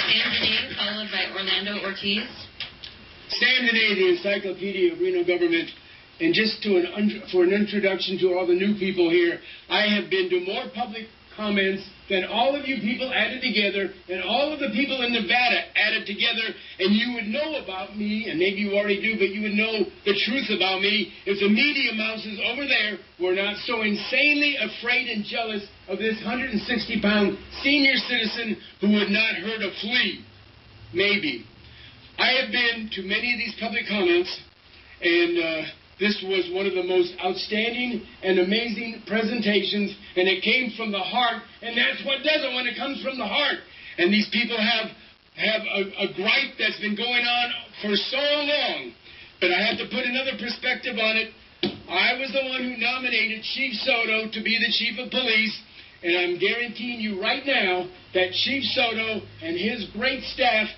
Sam Dehne, followed by Orlando Ortiz. Sam Dehne, the Encyclopedia of Reno Government. And just for an introduction to all the new people here, I have been to more public comments than all of you people added together, and all of the people in Nevada added together, and you would know about me, and maybe you already do, but you would know the truth about me if the media mouses over there were not so insanely afraid and jealous of this 160-pound senior citizen who would not hurt a flea. Maybe. I have been to many of these public comments, and this was one of the most outstanding and amazing presentations, and it came from the heart, and that's what does it when it comes from the heart. And these people have a gripe that's been going on for so long, but I have to put another perspective on it. I was the one who nominated Chief Soto to be the Chief of Police, and I'm guaranteeing you right now that Chief Soto and his great staff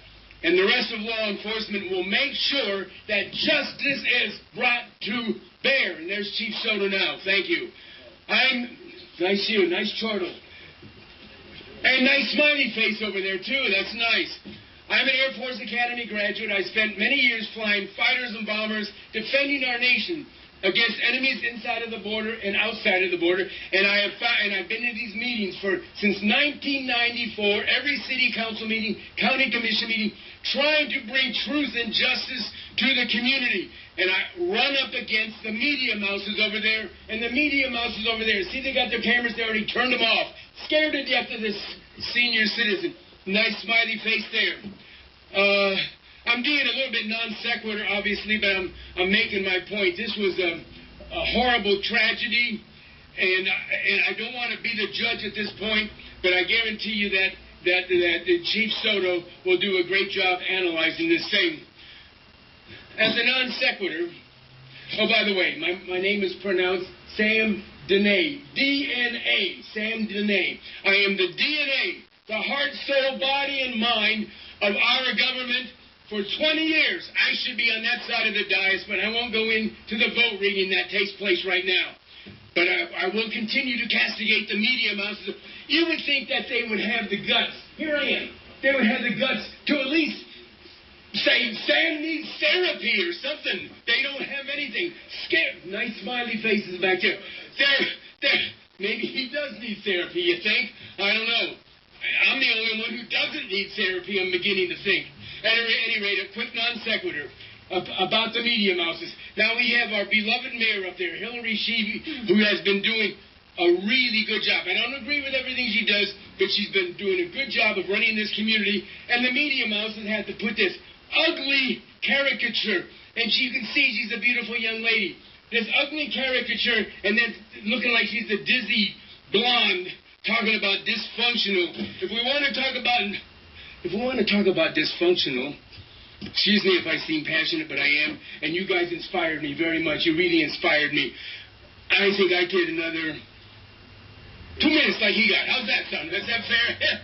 and the rest of law enforcement will make sure that justice is brought to bear. And there's Chief Soto now. Thank you. Nice you. Nice chortle. And nice smiley face over there, too. That's nice. I'm an Air Force Academy graduate. I spent many years flying fighters and bombers, defending our nation against enemies inside of the border and outside of the border, and I've been to these meetings since 1994, every city council meeting, county commission meeting, trying to bring truth and justice to the community. And I run up against the media mouses over there, and the media mouses over there. See, they got their cameras, they already turned them off. Scared to death of this senior citizen. Nice smiley face there. I'm doing a little bit non sequitur, obviously, but I'm making my point. This was a horrible tragedy, and I don't want to be the judge at this point, but I guarantee you that Chief Soto will do a great job analyzing this thing. As a non sequitur, oh, by the way, my name is pronounced Sam Dehne, DNA, Sam Dehne. I am the DNA, the heart, soul, body, and mind of our government. For 20 years, I should be on that side of the dais, but I won't go into the vote reading that takes place right now. But I will continue to castigate the media mouses. You would think that they would have the guts. Here I am. They would have the guts to at least say, Sam needs therapy or something. They don't have anything. Scared. Nice smiley faces back there. Maybe he does need therapy, you think? I don't know. I'm the only one who doesn't need therapy, I'm beginning to think. At any rate, a quick non sequitur about the media mouses. Now we have our beloved mayor up there, Hillary Sheevy, who has been doing a really good job. I don't agree with everything she does, but she's been doing a good job of running this community. And the media mouses had to put this ugly caricature, and you can see she's a beautiful young lady. This ugly caricature, and then looking like she's a dizzy blonde, talking about dysfunctional. If we want to talk about dysfunctional, excuse me if I seem passionate, but I am, and you guys inspired me very much. You really inspired me. I think I get another 2 minutes like he got. How's that sound? Is that fair?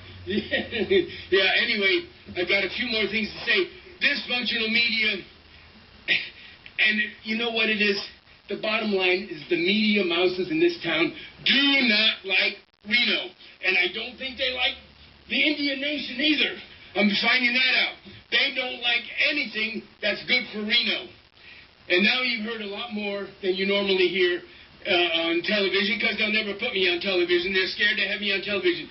Yeah, anyway, I've got a few more things to say. Dysfunctional media, and you know what it is? The bottom line is the media mouses in this town do not like Reno, and I don't think they like the Indian nation either. I'm finding that out. They don't like anything that's good for Reno. And now you've heard a lot more than you normally hear on television, because they'll never put me on television. They're scared to have me on television.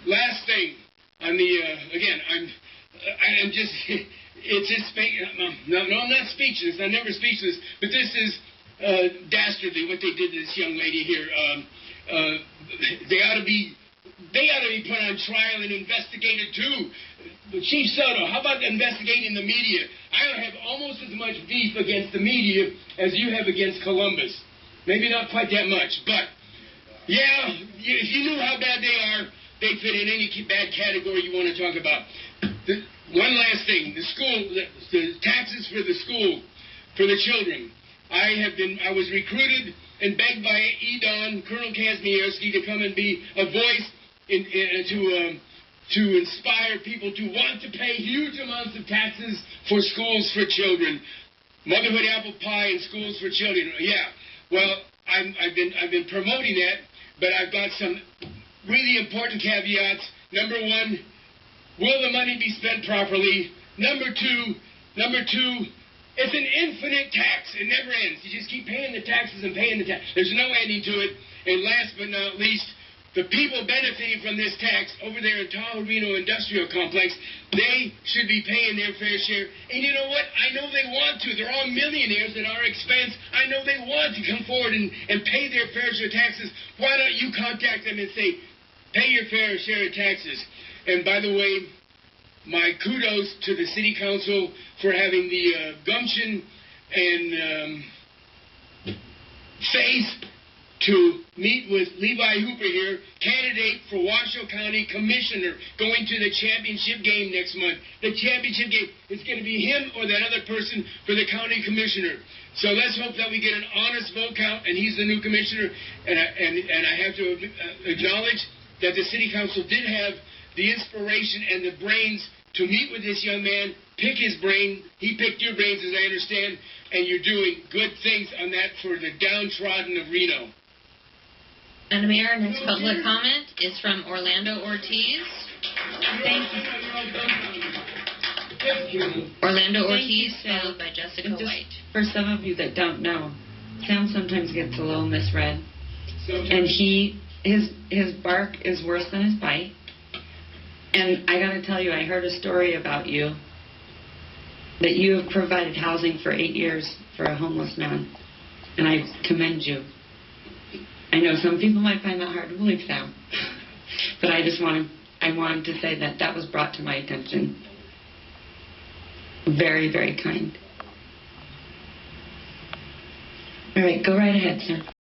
Last thing, on the, again, I'm just, it's just, no, I'm not speechless. I'm never speechless. But this is dastardly what they did to this young lady here. They ought to be put on trial and investigated too. But Chief Soto, how about investigating the media? I have almost as much beef against the media as you have against Columbus. Maybe not quite that much, but yeah, if you knew how bad they are, they fit in any bad category you want to talk about. One last thing, the taxes for the school, for the children. I was recruited and begged by Edon, Colonel Kazmierski, to come and be a voice to inspire people to want to pay huge amounts of taxes for schools for children. Motherhood apple pie and schools for children. Yeah. Well, I've been promoting that, but I've got some really important caveats. Number one, will the money be spent properly? Number two, it's an infinite tax. It never ends. You just keep paying the taxes and paying the tax. There's no ending to it. And last but not least, the people benefiting from this tax over there in Tahoe Reno Industrial Complex, they should be paying their fair share. And you know what? I know they want to. They're all millionaires at our expense. I know they want to come forward and pay their fair share of taxes. Why don't you contact them and say, pay your fair share of taxes? And by the way, my kudos to the City Council for having the gumption and faith to meet with Levi Hooper here, candidate for Washoe County Commissioner, going to the championship game next month. The championship game is going to be him or that other person for the county commissioner. So let's hope that we get an honest vote count, and he's the new commissioner. And I have to acknowledge that the City Council did have the inspiration and the brains to meet with this young man, pick his brain. He picked your brains, as I understand, and you're doing good things on that for the downtrodden of Reno. And Mayor, next public comment is from Orlando Ortiz. Thank you. Orlando Thank Ortiz, you, Sam. followed by Jessica Just White. for some of you that don't know, Sam sometimes gets a little misread, and his bark is worse than his bite. And I got to tell you, I heard a story about you, that you have provided housing for 8 years for a homeless man, and I commend you. I know some people might find that hard to believe, Sam, but I wanted to say that was brought to my attention. Very, very kind. All right, go right ahead, sir.